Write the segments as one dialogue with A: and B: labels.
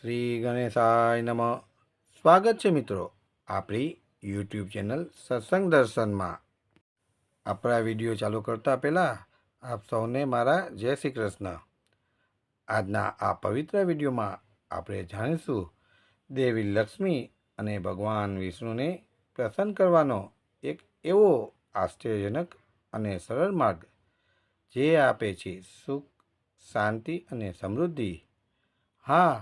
A: શ્રી ગણેશાય નમઃ. સ્વાગત છે મિત્રો આપણી યુટ્યુબ ચેનલ સત્સંગ દર્શનમાં. આપણા વિડીયો ચાલુ કરતા પહેલાં આપ સૌને મારા જય શ્રી કૃષ્ણ. આજના આ પવિત્ર વિડીયોમાં આપણે જાણીશું દેવી લક્ષ્મી અને ભગવાન વિષ્ણુને પ્રસન્ન કરવાનો એક એવો આશ્ચર્યજનક અને સરળ માર્ગ જે આપે છે સુખ, શાંતિ અને સમૃદ્ધિ. હા,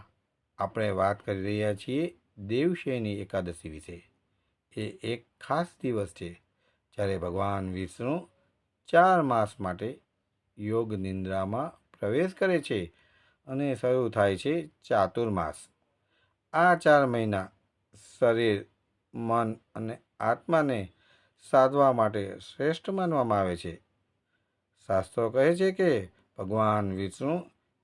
A: આપણે વાત કરી રહ્યા છીએ દેવશયની એકાદશી વિશે. એ એક ખાસ દિવસ છે જ્યારે ભગવાન વિષ્ણુ 4 માસ માટે યોગ નિંદ્રામાં પ્રવેશ કરે છે અને શરૂ થાય છે ચાતુર્માસ. આ 4 મહિના શરીર, મન અને આત્માને સાધવા માટે શ્રેષ્ઠ માનવામાં આવે છે. શાસ્ત્રો કહે છે કે ભગવાન વિષ્ણુ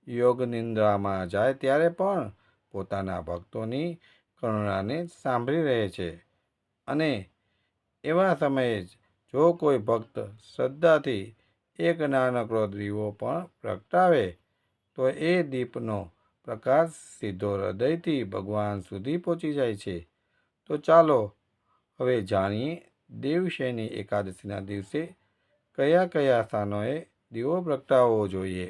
A: યોગ નિંદ્રામાં જાય ત્યારે પણ પોતાના ભક્તોની કરુણાને સાંભળી રહે છે અને એવા સમયે જ જો કોઈ ભક્ત શ્રદ્ધાથી એક નાનકડો દીવો પણ પ્રગટાવે તો એ દીપનો પ્રકાશ સીધો હૃદયથી ભગવાન સુધી પહોંચી જાય છે. તો ચાલો હવે જાણીએ દેવશયની એકાદશીના દિવસે કયા કયા સ્થાનોએ દીવો પ્રગટાવવો જોઈએ.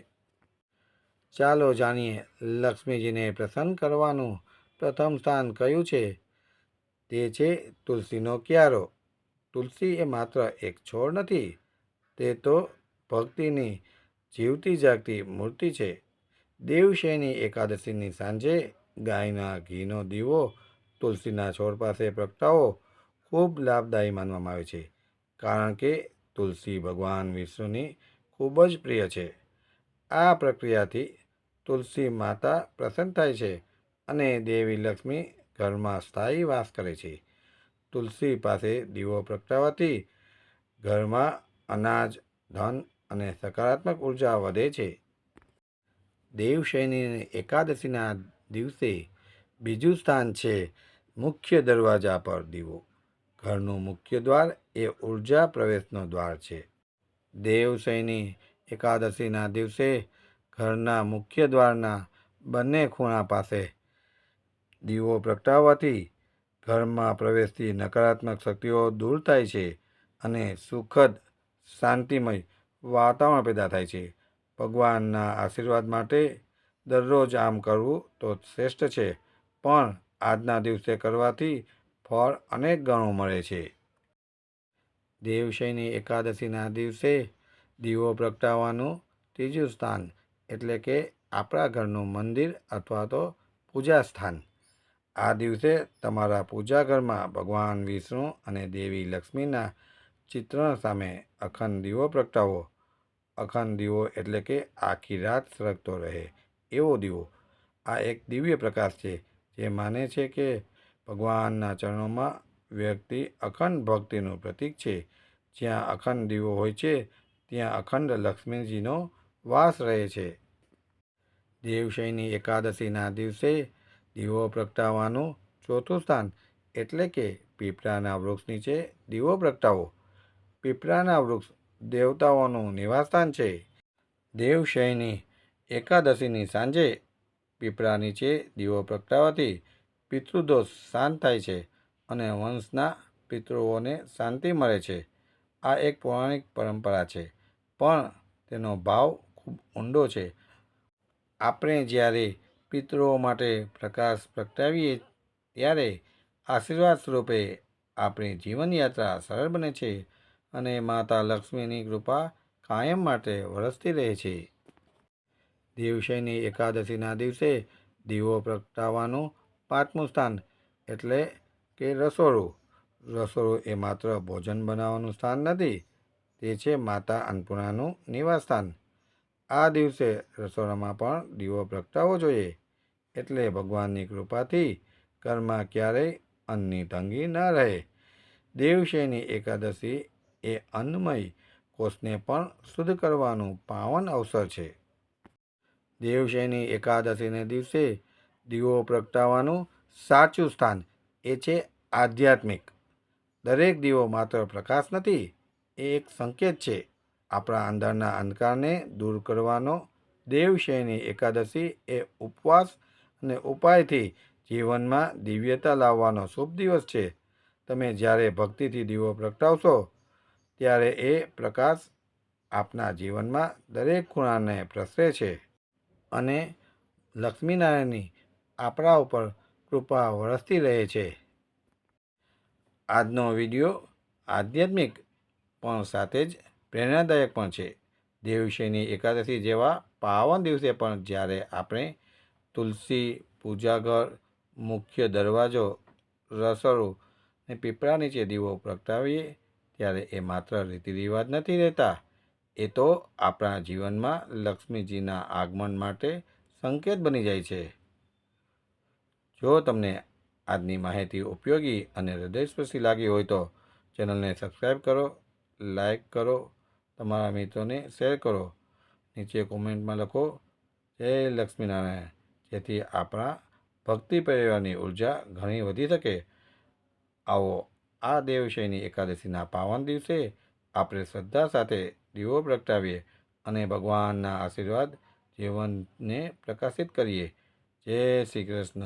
A: ચાલો જાણીએ લક્ષ્મીજીને પ્રસન્ન કરવાનું પ્રથમ સ્થાન કયું છે. તે છે તુલસીનો ક્યારો. તુલસી એ માત્ર એક છોડ નથી, તે તો ભક્તિની જીવતી જાગતી મૂર્તિ છે. દેવશયની એકાદશીની સાંજે ગાયના ઘીનો દીવો તુલસીના છોડ પાસે પ્રગટાવો ખૂબ લાભદાયી માનવામાં આવે છે, કારણ કે તુલસી ભગવાન વિષ્ણુની ખૂબ જ પ્રિય છે. આ પ્રક્રિયાથી તુલસી માતા પ્રસન્ન થાય છે અને દેવી લક્ષ્મી ઘરમાં સ્થાયી વાસ કરે છે. તુલસી પાસે દીવો પ્રગટાવવાથી ઘરમાં અનાજ, ધન અને સકારાત્મક ઉર્જા વધે છે. દેવશયની એકાદશીના દિવસે બીજું સ્થાન છે મુખ્ય દરવાજા પર દીવો. ઘરનું મુખ્ય દ્વાર એ ઉર્જા પ્રવેશનો દ્વાર છે. દેવશયની એકાદશીના દિવસે ઘરના મુખ્ય દ્વારના બંને ખૂણા પાસે દીવો પ્રગટાવવાથી ઘરમાં પ્રવેશતી નકારાત્મક શક્તિઓ દૂર થાય છે અને સુખદ, શાંતિમય વાતાવરણ પેદા થાય છે. ભગવાનના આશીર્વાદ માટે દરરોજ આમ કરવું તો શ્રેષ્ઠ છે, પણ આજના દિવસે કરવાથી ફળ અનેક ગણું મળે છે. દેવશયની એકાદશીના દિવસે દીવો પ્રગટાવવાનું ત્રીજું સ્થાન એટલે કે આપણા ઘરનું મંદિર અથવા તો પૂજા સ્થાન. આ દિવસે તમારા પૂજા ઘરમાં ભગવાન વિષ્ણુ અને દેવી લક્ષ્મીના ચિત્ર સામે અખંડ દીવો પ્રગટાવો. અખંડ દીવો એટલે કે આખી રાત સળગતો રહે એવો દીવો. આ એક દિવ્ય પ્રકાશ છે જે માને છે કે ભગવાનના ચરણોમાં વ્યક્તિ અખંડ ભક્તિનું પ્રતીક છે. જ્યાં અખંડ દીવો હોય છે ત્યાં અખંડ લક્ષ્મીજીનો વાસ રહે છે. દેવશયની એકાદશીના દિવસે દીવો પ્રગટાવવાનું ચોથું સ્થાન એટલે કે પીપળાના વૃક્ષ નીચે દીવો પ્રગટાવો. પીપળાના વૃક્ષ દેવતાઓનું નિવાસસ્થાન છે. દેવશયની એકાદશીની સાંજે પીપળા નીચે દીવો પ્રગટાવવાથી પિતૃદોષ શાંત થાય છે અને વંશના પિતૃઓને શાંતિ મળે છે. આ એક પૌરાણિક પરંપરા છે, પણ તેનો ભાવ ખૂબ ઊંડો છે. આપણે જ્યારે પિતૃઓ માટે પ્રકાશ પ્રગટાવીએ ત્યારે આશીર્વાદ સ્વરૂપે આપણી જીવનયાત્રા સરળ બને છે અને માતા લક્ષ્મીની કૃપા કાયમ માટે વરસતી રહે છે. દેવશયની એકાદશીના દિવસે દીવો પ્રગટાવવાનું પાંચમું સ્થાન એટલે કે રસોડું. રસોડું એ માત્ર ભોજન બનાવવાનું સ્થાન નથી, તે છે માતા અન્નપૂર્ણાનું નિવાસસ્થાન. આ દિવસે રસોડામાં પણ દીવો પ્રગટાવવો જોઈએ, એટલે ભગવાનની કૃપાથી ઘરમાં ક્યારેય અન્નની તંગી ન રહે. દેવશયની એકાદશી એ અન્નમય કોષને પણ શુદ્ધ કરવાનું પાવન અવસર છે. દેવશયની એકાદશીને દિવસે દીવો પ્રગટાવવાનું સાચું સ્થાન એ છે આધ્યાત્મિક. દરેક દીવો માત્ર પ્રકાશ નથી, એ એક સંકેત છે આપણા અંદરના અંધકારને દૂર કરવાનો. દેવશયની એકાદશી એ ઉપવાસ અને ઉપાયથી જીવનમાં દિવ્યતા લાવવાનો શુભ દિવસ છે. તમે જ્યારે ભક્તિથી દીવો પ્રગટાવશો ત્યારે એ પ્રકાશ આપના જીવનમાં દરેક ખૂણાને પ્રસરે છે અને લક્ષ્મીનારાયણની આપણા ઉપર કૃપા વરસતી રહે છે. આજનો વિડીયો આધ્યાત્મિક પણ સાથે જ પ્રેરણાદાયક પણ છે. દેવશયની એકાદશી જેવા પાવન દિવસે પણ જ્યારે આપણે તુલસી, પૂજાઘર, મુખ્ય દરવાજો, રસોડું અને પીપળા નીચે દીવો પ્રગટાવીએ ત્યારે એ માત્ર રીતિરિવાજ નથી રહેતા, એ તો આપણા જીવનમાં લક્ષ્મીજીના આગમન માટે સંકેત બની જાય છે. જો તમને આજની માહિતી ઉપયોગી અને હૃદયસ્પર્શી લાગી હોય તો ચેનલને સબસ્ક્રાઈબ કરો, લાઈક કરો, તમારા મિત્રોને શેર કરો. નીચે કોમેન્ટમાં લખો જય લક્ષ્મીનારાયણ, જેથી આપણા ભક્તિ પરિવારની ઉર્જા ઘણી વધી શકે. આવો આ દેવશયની એકાદશીના પાવન દિવસે આપણે શ્રદ્ધા સાથે દીવો પ્રગટાવીએ અને ભગવાનના આશીર્વાદ જીવનને પ્રકાશિત કરીએ. જય શ્રી કૃષ્ણ.